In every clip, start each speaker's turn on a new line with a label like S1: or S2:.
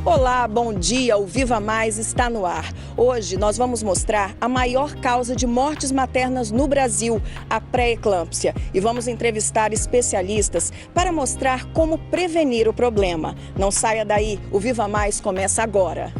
S1: Olá, bom dia, o Viva Mais está no ar. Hoje nós vamos mostrar a maior causa de mortes maternas no Brasil, a pré-eclâmpsia. E vamos entrevistar especialistas para mostrar como prevenir o problema. Não saia daí, o Viva Mais começa agora.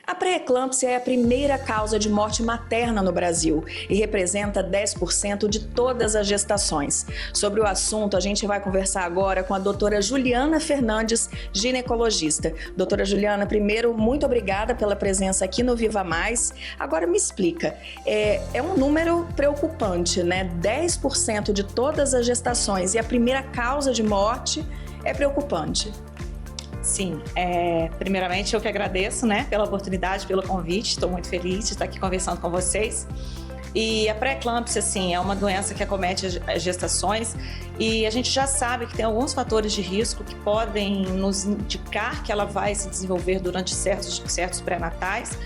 S1: A pré-eclâmpsia é a primeira causa de morte materna no Brasil e representa 10% de todas as gestações. Sobre o assunto, a gente vai conversar agora com a doutora Juliana Fernandes, ginecologista. Doutora Juliana, primeiro, muito obrigada pela presença aqui no Viva Mais. Agora me explica, é um número preocupante, né? 10% de todas as gestações e a primeira causa de morte é preocupante.
S2: Sim, primeiramente eu que agradeço, né, pela oportunidade, pelo convite, estou muito feliz de estar aqui conversando com vocês. E a pré-eclâmpsia, sim, é uma doença que acomete as gestações e a gente já sabe que tem alguns fatores de risco que podem nos indicar que ela vai se desenvolver durante certos pré-natais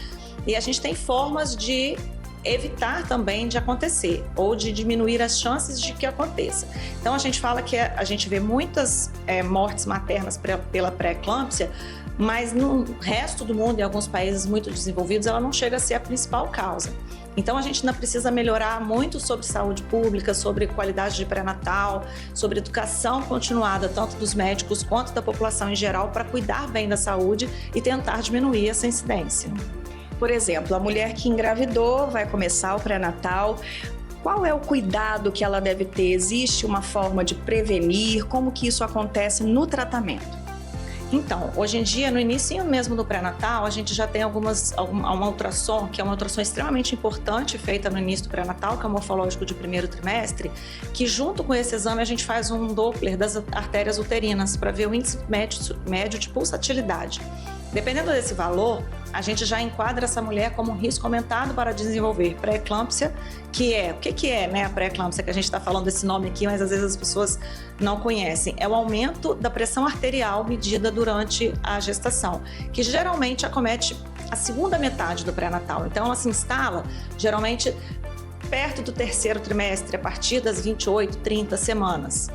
S2: e a gente tem formas de evitar também de acontecer ou de diminuir as chances de que aconteça. Então a gente fala que a gente vê muitas mortes maternas pela pré-eclâmpsia, mas no resto do mundo, em alguns países muito desenvolvidos, ela não chega a ser a principal causa. Então a gente ainda precisa melhorar muito sobre saúde pública, sobre qualidade de pré-natal, sobre educação continuada, tanto dos médicos quanto da população em geral, para cuidar bem da saúde e tentar diminuir essa incidência.
S1: Por exemplo, a mulher que engravidou vai começar o pré-natal. Qual é o cuidado que ela deve ter? Existe uma forma de prevenir? Como que isso acontece no tratamento?
S2: Então, hoje em dia, no início mesmo do pré-natal, a gente já tem uma ultrassom, que é uma ultrassom extremamente importante, feita no início do pré-natal, que é o morfológico de primeiro trimestre, que junto com esse exame a gente faz um Doppler das artérias uterinas para ver o índice médio de pulsatilidade. Dependendo desse valor, a gente já enquadra essa mulher como um risco aumentado para desenvolver pré-eclâmpsia, que é, o que é, né, a pré-eclâmpsia, que a gente está falando desse nome aqui, mas às vezes as pessoas não conhecem. É o aumento da pressão arterial medida durante a gestação, que geralmente acomete a segunda metade do pré-natal. Então ela se instala, geralmente, perto do terceiro trimestre, a partir das 28, 30 semanas.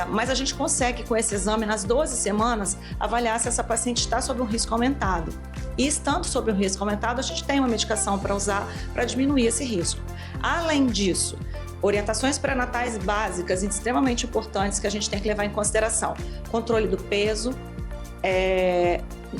S2: Mas a gente consegue, com esse exame, nas 12 semanas, avaliar se essa paciente está sob um risco aumentado. E estando sob um risco aumentado, a gente tem uma medicação para usar para diminuir esse risco. Além disso, orientações pré-natais básicas e extremamente importantes que a gente tem que levar em consideração: controle do peso,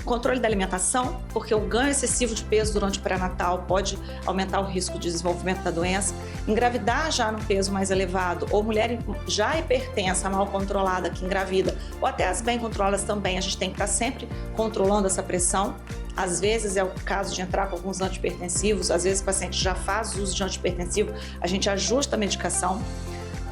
S2: controle da alimentação, porque o ganho excessivo de peso durante o pré-natal pode aumentar o risco de desenvolvimento da doença. Engravidar já no peso mais elevado, ou mulher já hipertensa, mal controlada, que engravida, ou até as bem controladas também, a gente tem que estar sempre controlando essa pressão. Às vezes é o caso de entrar com alguns antihipertensivos, às vezes o paciente já faz uso de antihipertensivo, a gente ajusta a medicação.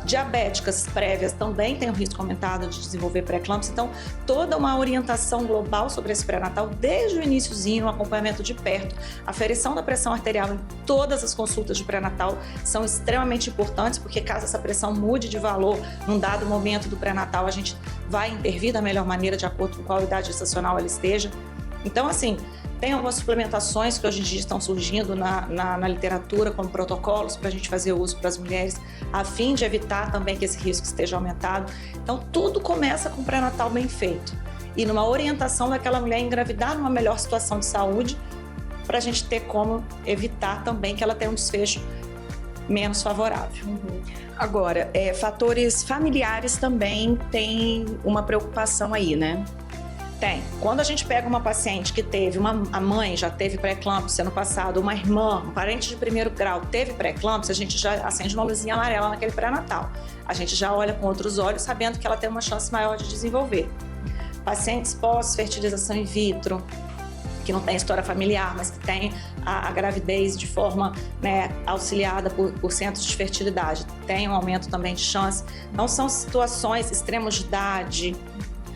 S2: Diabéticas prévias também têm um risco aumentado de desenvolver pré-eclâmpsia, então toda uma orientação global sobre esse pré-natal, desde o iniciozinho, um acompanhamento de perto, a aferição da pressão arterial em todas as consultas de pré-natal são extremamente importantes, porque caso essa pressão mude de valor num dado momento do pré-natal, a gente vai intervir da melhor maneira, de acordo com qual idade gestacional ela esteja. Então, assim, tem algumas suplementações que hoje em dia estão surgindo na literatura como protocolos para a gente fazer uso para as mulheres, a fim de evitar também que esse risco esteja aumentado. Então, tudo começa com o pré-natal bem feito e numa orientação daquela mulher engravidar numa melhor situação de saúde, para a gente ter como evitar também que ela tenha um desfecho menos favorável.
S1: Agora, fatores familiares também têm uma preocupação aí, né?
S2: Tem. Quando a gente pega uma paciente que teve, a mãe já teve pré-eclâmpsia no passado, uma irmã, um parente de primeiro grau teve pré-eclâmpsia, a gente já acende uma luzinha amarela naquele pré-natal. A gente já olha com outros olhos, sabendo que ela tem uma chance maior de desenvolver. Pacientes pós-fertilização in vitro, que não tem história familiar, mas que tem a gravidez de forma, né, auxiliada por centros de fertilidade, tem um aumento também de chance. Não são situações extremos de idade.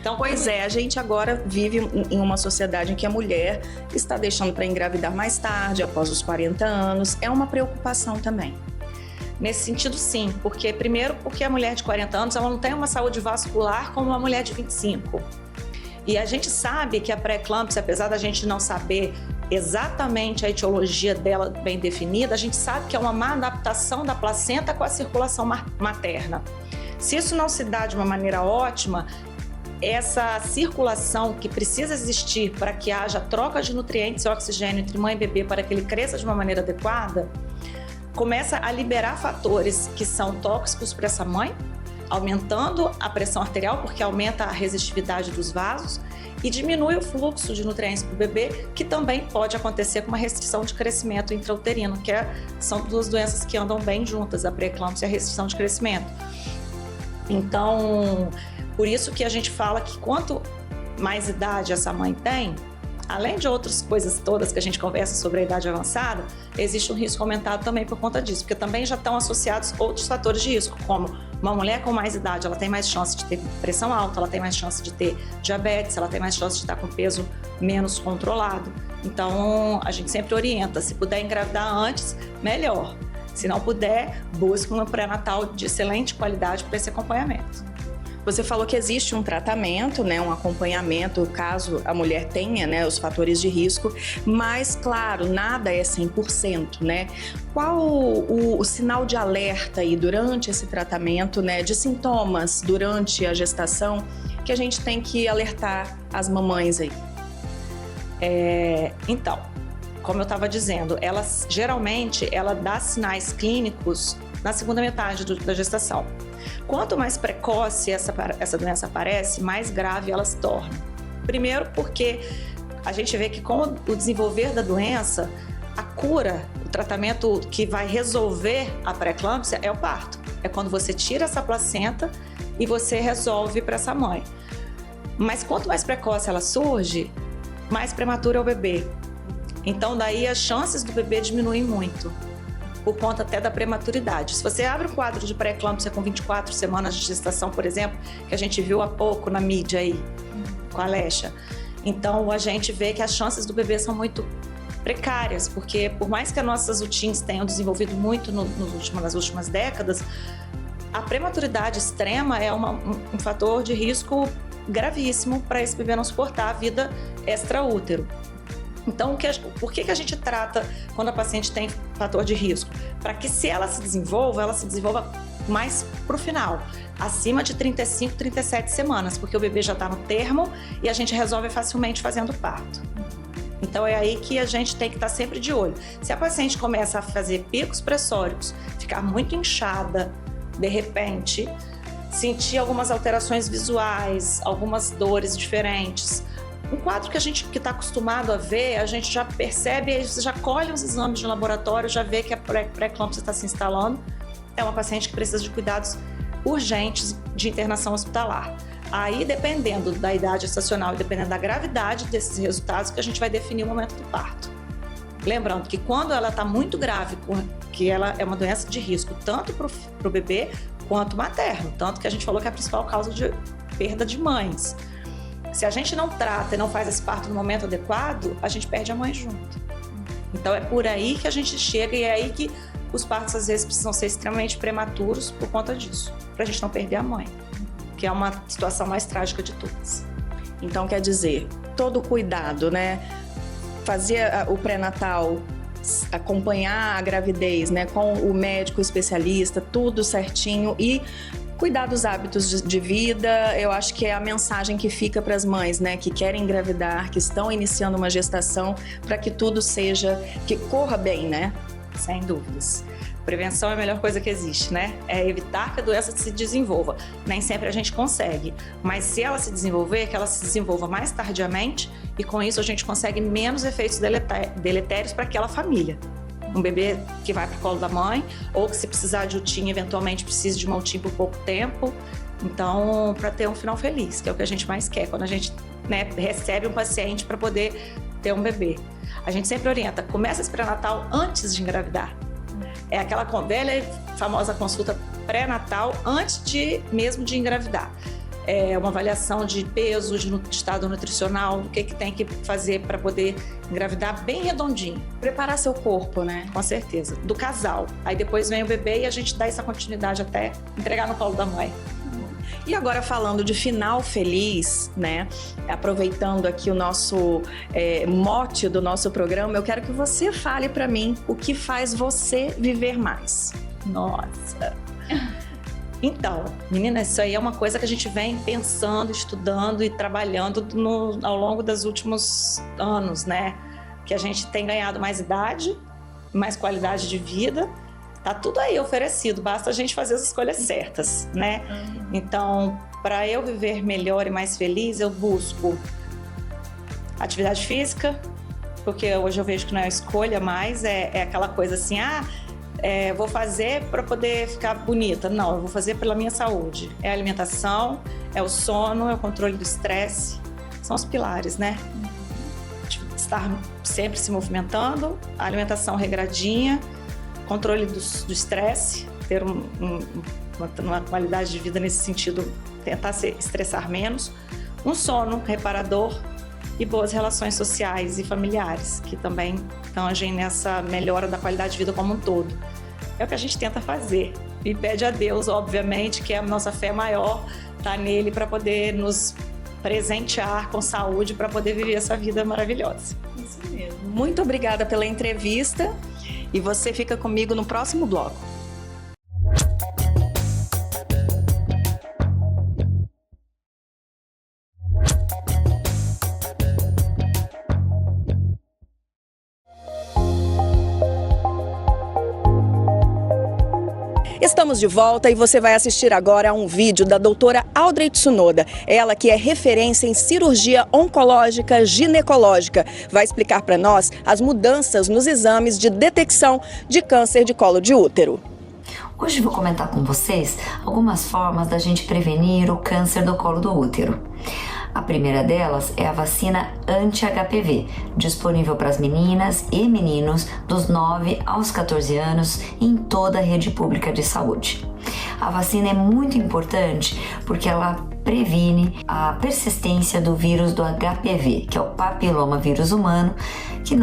S1: Então, pois é, a gente agora vive em uma sociedade em que a mulher está deixando para engravidar mais tarde, após os 40 anos. É uma preocupação também.
S2: Nesse sentido, sim. Primeiro, porque a mulher de 40 anos ela não tem uma saúde vascular como uma mulher de 25. E a gente sabe que a pré-eclâmpsia, apesar da gente não saber exatamente a etiologia dela bem definida, a gente sabe que é uma má adaptação da placenta com a circulação materna. Se isso não se dá de uma maneira ótima, essa circulação que precisa existir para que haja troca de nutrientes e oxigênio entre mãe e bebê para que ele cresça de uma maneira adequada, começa a liberar fatores que são tóxicos para essa mãe, aumentando a pressão arterial, porque aumenta a resistividade dos vasos, e diminui o fluxo de nutrientes para o bebê, que também pode acontecer com uma restrição de crescimento intrauterino, são duas doenças que andam bem juntas, a pré-eclâmpsia e a restrição de crescimento. Então, por isso que a gente fala que quanto mais idade essa mãe tem, além de outras coisas todas que a gente conversa sobre a idade avançada, existe um risco aumentado também por conta disso, porque também já estão associados outros fatores de risco, como uma mulher com mais idade, ela tem mais chance de ter pressão alta, ela tem mais chance de ter diabetes, ela tem mais chance de estar com peso menos controlado. Então, a gente sempre orienta, se puder engravidar antes, melhor. Se não puder, busque um pré-natal de excelente qualidade para esse acompanhamento.
S1: Você falou que existe um tratamento, né, um acompanhamento, caso a mulher tenha, né, os fatores de risco, mas, claro, nada é 100%, né? Qual o sinal de alerta aí durante esse tratamento, né, de sintomas durante a gestação que a gente tem que alertar as mamães aí?
S2: Então, como eu estava dizendo, geralmente ela dá sinais clínicos na segunda metade da gestação. Quanto mais precoce essa doença aparece, mais grave ela se torna. Primeiro porque a gente vê que com o desenvolver da doença, a cura, o tratamento que vai resolver a pré-eclâmpsia é o parto. É quando você tira essa placenta e você resolve para essa mãe. Mas quanto mais precoce ela surge, mais prematuro é o bebê. Então daí as chances do bebê diminuem muito, por conta até da prematuridade. Se você abre um quadro de pré-eclâmpsia com 24 semanas de gestação, por exemplo, que a gente viu há pouco na mídia aí, com a Alexa, então a gente vê que as chances do bebê são muito precárias, porque por mais que as nossas UTINs tenham desenvolvido muito nas últimas décadas, a prematuridade extrema é um fator de risco gravíssimo para esse bebê não suportar a vida extraútero. Então, por que a gente trata quando a paciente tem fator de risco? Para que se ela se desenvolva mais para o final, acima de 35, 37 semanas, porque o bebê já está no termo e a gente resolve facilmente fazendo parto. Então, é aí que a gente tem que estar sempre de olho. Se a paciente começa a fazer picos pressóricos, ficar muito inchada, de repente, sentir algumas alterações visuais, algumas dores diferentes, um quadro que a gente que está acostumado a ver, a gente já percebe, você já colhe os exames de laboratório, já vê que a pré-eclâmpsia está se instalando. É uma paciente que precisa de cuidados urgentes de internação hospitalar. Aí, dependendo da idade gestacional e dependendo da gravidade desses resultados, que a gente vai definir o momento do parto. Lembrando que quando ela está muito grave, que ela é uma doença de risco tanto para o bebê quanto materno, tanto que a gente falou que é a principal causa de perda de mães. Se a gente não trata e não faz esse parto no momento adequado, a gente perde a mãe junto. Então é por aí que a gente chega e é aí que os partos às vezes precisam ser extremamente prematuros por conta disso, para a gente não perder a mãe, que é uma situação mais trágica de todas.
S1: Então quer dizer, todo cuidado, né? Fazer o pré-natal, acompanhar a gravidez, né, com o médico especialista, tudo certinho e cuidar dos hábitos de vida, eu acho que é a mensagem que fica para as mães, né, que querem engravidar, que estão iniciando uma gestação, para que tudo que corra bem, né?
S2: Sem dúvidas. Prevenção é a melhor coisa que existe, né? É evitar que a doença se desenvolva. Nem sempre a gente consegue, mas se ela se desenvolver, que ela se desenvolva mais tardiamente e com isso a gente consegue menos efeitos deletérios para aquela família. Um bebê que vai para o colo da mãe, ou que se precisar de UTIN, eventualmente precisa de uma UTIN por pouco tempo. Então, para ter um final feliz, que é o que a gente mais quer, quando a gente, né, recebe um paciente para poder ter um bebê. A gente sempre orienta, começa esse pré-natal antes de engravidar. É aquela velha e famosa consulta pré-natal antes mesmo de engravidar. É uma avaliação de peso, de estado nutricional, do que tem que fazer para poder engravidar bem redondinho.
S1: Preparar seu corpo, né?
S2: Com certeza. Do casal. Aí depois vem o bebê e a gente dá essa continuidade até entregar no colo da mãe.
S1: E agora falando de final feliz, né? Aproveitando aqui o nosso mote do nosso programa, eu quero que você fale para mim o que faz você viver mais.
S2: Nossa! Então, menina, isso aí é uma coisa que a gente vem pensando, estudando e trabalhando ao longo dos últimos anos, né? Que a gente tem ganhado mais idade, mais qualidade de vida. Tá tudo aí oferecido, basta a gente fazer as escolhas certas, né? Então, para eu viver melhor e mais feliz, eu busco atividade física, porque hoje eu vejo que não é escolha mais, é aquela coisa assim, vou fazer para poder ficar bonita. Não, eu vou fazer pela minha saúde. É a alimentação, é o sono, é o controle do estresse. São os pilares, né? Estar sempre se movimentando, a alimentação regradinha, controle do estresse, ter uma qualidade de vida nesse sentido, tentar se estressar menos, um sono reparador e boas relações sociais e familiares, que também tangem nessa melhora da qualidade de vida como um todo. É o que a gente tenta fazer e pede a Deus, obviamente, que é a nossa fé maior, tá nele para poder nos presentear com saúde para poder viver essa vida maravilhosa.
S1: Isso mesmo. Muito obrigada pela entrevista e você fica comigo no próximo bloco. Estamos de volta e você vai assistir agora a um vídeo da doutora Audrey Tsunoda. Ela que é referência em cirurgia oncológica ginecológica. Vai explicar para nós as mudanças nos exames de detecção de câncer de colo de útero.
S3: Hoje vou comentar com vocês algumas formas da gente prevenir o câncer do colo do útero. A primeira delas é a vacina anti-HPV, disponível para as meninas e meninos dos 9 aos 14 anos em toda a rede pública de saúde. A vacina é muito importante porque ela previne a persistência do vírus do HPV, que é o papiloma vírus humano, que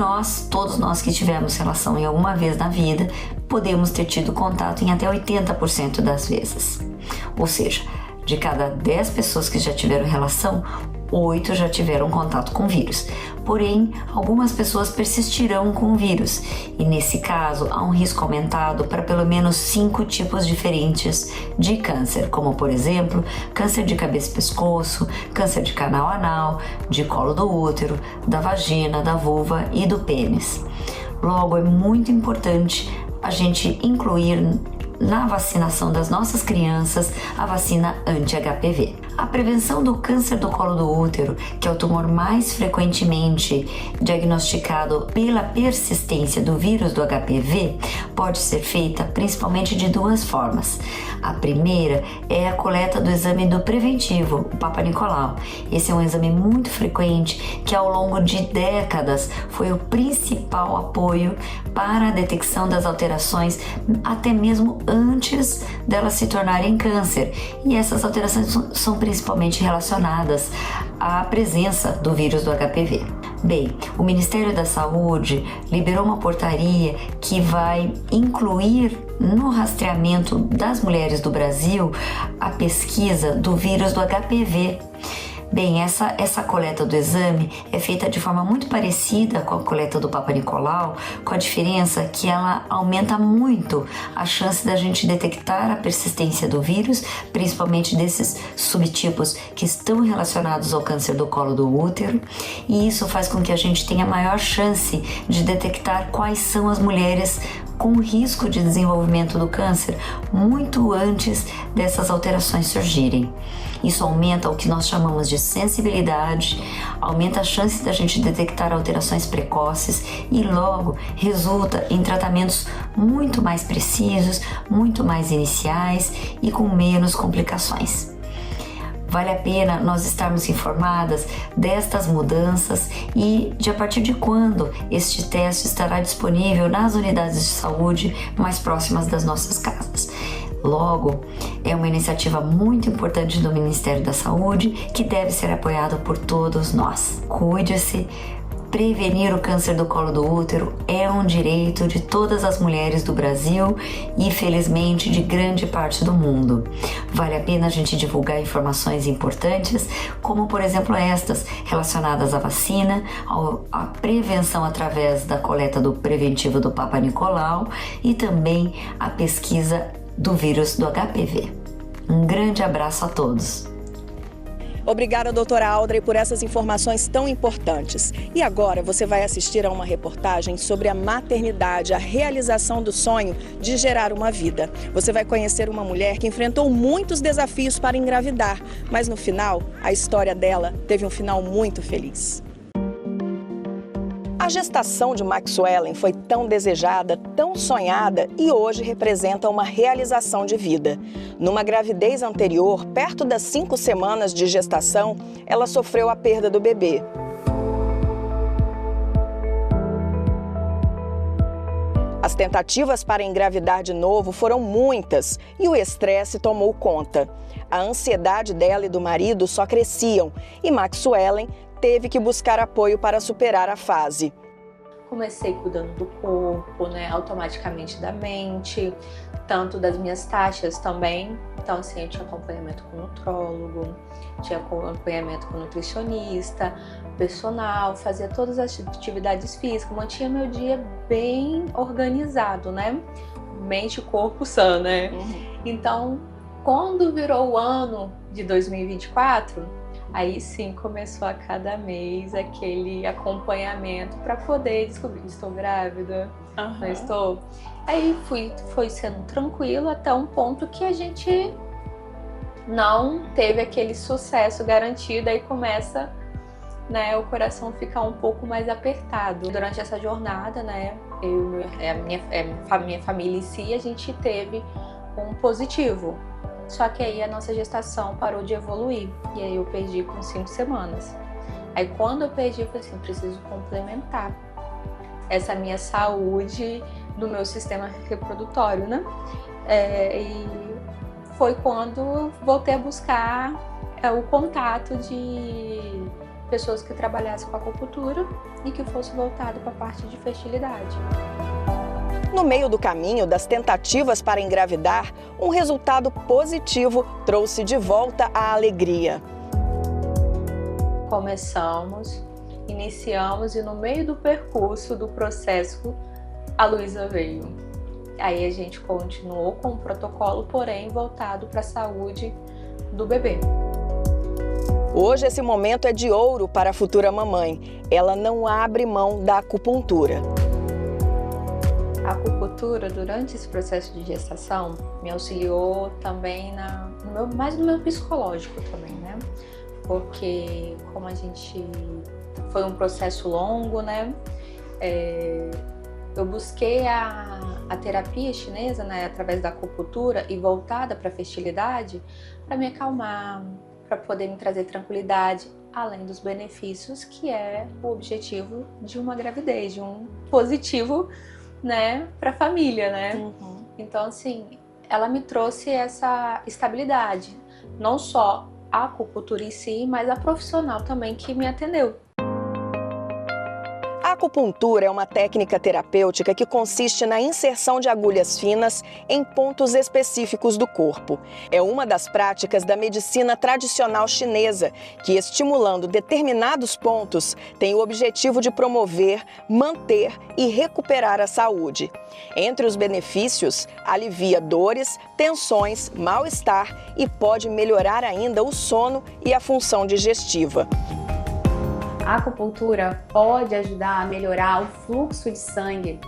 S3: todos nós que tivemos relação em alguma vez na vida, podemos ter tido contato em até 80% das vezes. Ou seja, de cada 10 pessoas que já tiveram relação, 8 já tiveram contato com o vírus. Porém, algumas pessoas persistirão com o vírus e, nesse caso, há um risco aumentado para pelo menos 5 tipos diferentes de câncer, como, por exemplo, câncer de cabeça e pescoço, câncer de canal anal, de colo do útero, da vagina, da vulva e do pênis. Logo, é muito importante a gente incluir na vacinação das nossas crianças a vacina anti-HPV. A prevenção do câncer do colo do útero, que é o tumor mais frequentemente diagnosticado pela persistência do vírus do HPV, pode ser feita principalmente de 2 formas. A primeira é a coleta do exame do preventivo, o Papa Nicolau. Esse é um exame muito frequente que ao longo de décadas foi o principal apoio para a detecção das alterações, até mesmo antes delas se tornarem câncer. E essas alterações são principalmente relacionadas à presença do vírus do HPV. Bem, o Ministério da Saúde liberou uma portaria que vai incluir no rastreamento das mulheres do Brasil a pesquisa do vírus do HPV. Bem, essa coleta do exame é feita de forma muito parecida com a coleta do Papa Nicolau, com a diferença que ela aumenta muito a chance da gente detectar a persistência do vírus, principalmente desses subtipos que estão relacionados ao câncer do colo do útero, e isso faz com que a gente tenha maior chance de detectar quais são as mulheres com risco de desenvolvimento do câncer muito antes dessas alterações surgirem. Isso aumenta o que nós chamamos de sensibilidade, aumenta a chance da gente detectar alterações precoces e logo resulta em tratamentos muito mais precisos, muito mais iniciais e com menos complicações. Vale a pena nós estarmos informadas destas mudanças e de a partir de quando este teste estará disponível nas unidades de saúde mais próximas das nossas casas. Logo, é uma iniciativa muito importante do Ministério da Saúde que deve ser apoiada por todos nós. Cuide-se, Prevenir o câncer do colo do útero é um direito de todas as mulheres do Brasil e, felizmente, de grande parte do mundo. Vale a pena a gente divulgar informações importantes, como, por exemplo, estas relacionadas à vacina, à prevenção através da coleta do preventivo do Papa Nicolau e também a pesquisa do vírus do HPV. Um grande abraço a todos!
S1: Obrigada, doutora Audrey, por essas informações tão importantes. E agora você vai assistir a uma reportagem sobre a maternidade, a realização do sonho de gerar uma vida. Você vai conhecer uma mulher que enfrentou muitos desafios para engravidar, mas no final, a história dela teve um final muito feliz. A gestação de Maxwellen foi tão desejada, tão sonhada e hoje representa uma realização de vida. Numa gravidez anterior, perto das 5 semanas de gestação, ela sofreu a perda do bebê. As tentativas para engravidar de novo foram muitas e o estresse tomou conta. A ansiedade dela e do marido só cresciam e Maxwellen teve que buscar apoio para superar a fase.
S4: Comecei cuidando do corpo, automaticamente da mente, tanto das minhas taxas também. Então, assim, eu tinha acompanhamento com nutrólogo, tinha acompanhamento com nutricionista, personal, fazia todas as atividades físicas, mantinha meu dia bem organizado, Mente e corpo sã, Então, quando virou o ano de 2024, aí sim começou a cada mês aquele acompanhamento para poder descobrir, estou grávida, não estou. Aí foi sendo tranquilo até um ponto que a gente não teve aquele sucesso garantido, aí começa o coração ficar um pouco mais apertado. Durante essa jornada, a minha família em si, a gente teve um positivo. Só que aí a nossa gestação parou de evoluir e aí eu perdi com 5 semanas. Aí quando eu perdi, eu falei assim, preciso complementar essa minha saúde do meu sistema reprodutório, E foi quando voltei a buscar o contato de pessoas que trabalhassem com acupuntura e que fosse voltado para a parte de fertilidade.
S1: No meio do caminho das tentativas para engravidar, um resultado positivo trouxe de volta a alegria.
S4: Iniciamos e no meio do percurso do processo, a Luísa veio. Aí a gente continuou com o protocolo, porém voltado para a saúde do bebê.
S1: Hoje esse momento é de ouro para a futura mamãe. Ela não abre mão da acupuntura.
S4: A acupuntura, durante esse processo de gestação, me auxiliou também mais no meu psicológico também, Porque como foi um processo longo, eu busquei a terapia chinesa, através da acupuntura e voltada para a fertilidade, para me acalmar, para poder me trazer tranquilidade, além dos benefícios que é o objetivo de uma gravidez, de um positivo para a família, Então, assim, ela me trouxe essa estabilidade, não só a acupuntura em si, mas a profissional também que me atendeu.
S1: A acupuntura é uma técnica terapêutica que consiste na inserção de agulhas finas em pontos específicos do corpo. É uma das práticas da medicina tradicional chinesa, que, estimulando determinados pontos, tem o objetivo de promover, manter e recuperar a saúde. Entre os benefícios, alivia dores, tensões, mal-estar e pode melhorar ainda o sono e a função digestiva.
S5: A acupuntura pode ajudar a melhorar o fluxo de sangue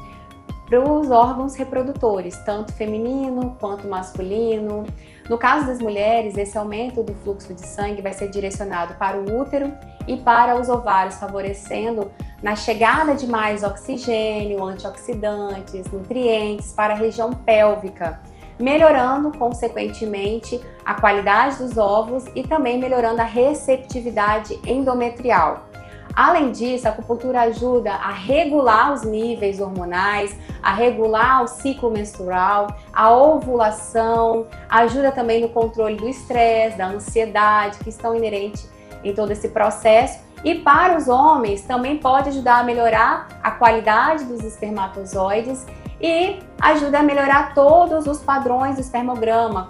S5: para os órgãos reprodutores, tanto feminino quanto masculino. No caso das mulheres, esse aumento do fluxo de sangue vai ser direcionado para o útero e para os ovários, favorecendo na chegada de mais oxigênio, antioxidantes, nutrientes para a região pélvica, melhorando, consequentemente, a qualidade dos ovos e também melhorando a receptividade endometrial. Além disso, a acupuntura ajuda a regular os níveis hormonais, a regular o ciclo menstrual, a ovulação, ajuda também no controle do estresse, da ansiedade, que estão inerentes em todo esse processo E para os homens também pode ajudar a melhorar a qualidade dos espermatozoides e ajuda a melhorar todos os padrões do espermograma,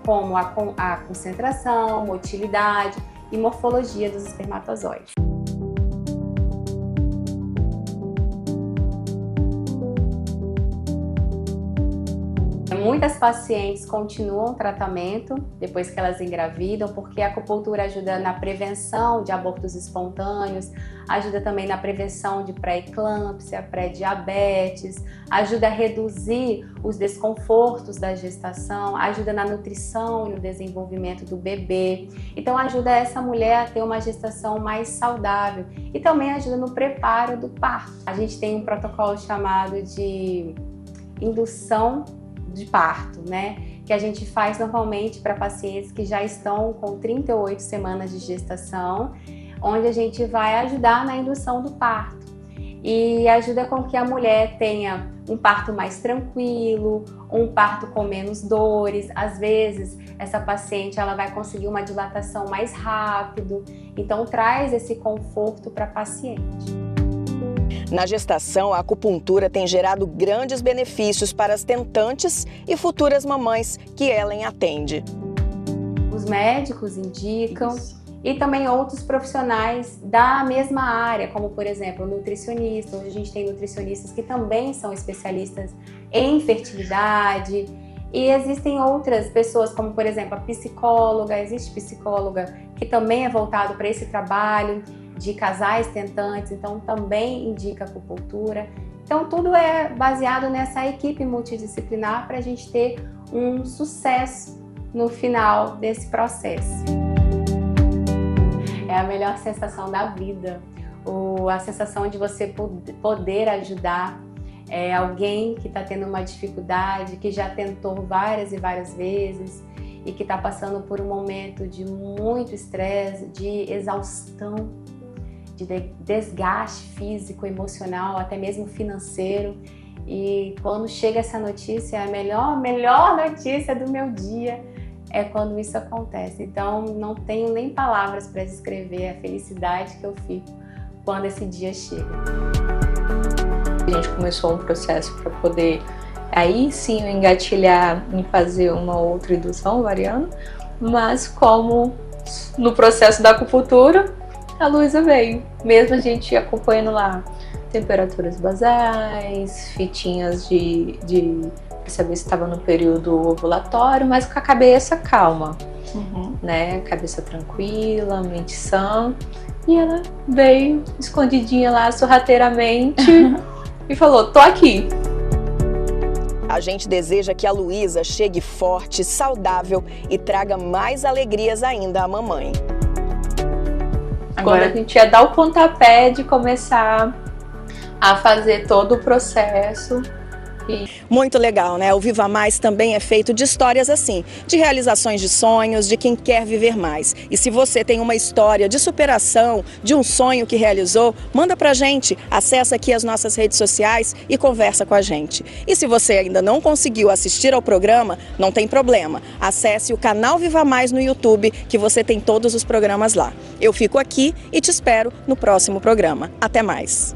S5: como a concentração, motilidade e morfologia dos espermatozoides. Muitas pacientes continuam o tratamento depois que elas engravidam, porque a acupuntura ajuda na prevenção de abortos espontâneos, ajuda também na prevenção de pré-eclâmpsia, pré-diabetes, ajuda a reduzir os desconfortos da gestação, ajuda na nutrição e no desenvolvimento do bebê. Então ajuda essa mulher a ter uma gestação mais saudável e também ajuda no preparo do parto. A gente tem um protocolo chamado de indução de parto, né? Que a gente faz normalmente para pacientes que já estão com 38 semanas de gestação, onde a gente vai ajudar na indução do parto e ajuda com que a mulher tenha um parto mais tranquilo, um parto com menos dores. Às vezes, essa paciente ela vai conseguir uma dilatação mais rápido, então traz esse conforto para a paciente.
S1: Na gestação, a acupuntura tem gerado grandes benefícios para as tentantes e futuras mamães que Ellen atende.
S5: Os médicos indicam e também outros profissionais da mesma área, como por exemplo, nutricionista. Hoje a gente tem nutricionistas que também são especialistas em fertilidade. E existem outras pessoas, como por exemplo a psicóloga, existe psicóloga que também é voltado para esse trabalho de casais tentantes, então também indica acupuntura. Então tudo é baseado nessa equipe multidisciplinar para a gente ter um sucesso no final desse processo. É a melhor sensação da vida, a sensação de você poder ajudar alguém que está tendo uma dificuldade, que já tentou várias e várias vezes e que está passando por um momento de muito estresse, de exaustão, de desgaste físico, emocional, até mesmo financeiro. E quando chega essa notícia, a melhor notícia do meu dia é quando isso acontece. Então não tenho nem palavras para descrever a felicidade que eu fico quando esse dia chega.
S4: A gente começou um processo para poder aí sim engatilhar em fazer uma outra indução ovariana, mas como no processo da acupuntura, a Luísa veio, mesmo a gente acompanhando lá temperaturas basais, fitinhas para saber se estava no período ovulatório, mas com a cabeça calma, né? Cabeça tranquila, mente sã. E ela veio escondidinha lá, sorrateiramente, e falou: tô aqui. A gente deseja que a Luísa chegue forte, saudável e traga mais alegrias ainda à mamãe. Agora a gente ia dar o pontapé de começar a fazer todo o processo. Muito legal, né? O Viva Mais também é feito de histórias assim, de realizações de sonhos, de quem quer viver mais. E se você tem uma história de superação, de um sonho que realizou, manda pra gente, acessa aqui as nossas redes sociais e conversa com a gente. E se você ainda não conseguiu assistir ao programa, não tem problema. Acesse o canal Viva Mais no YouTube, que você tem todos os programas lá. Eu fico aqui e te espero no próximo programa. Até mais!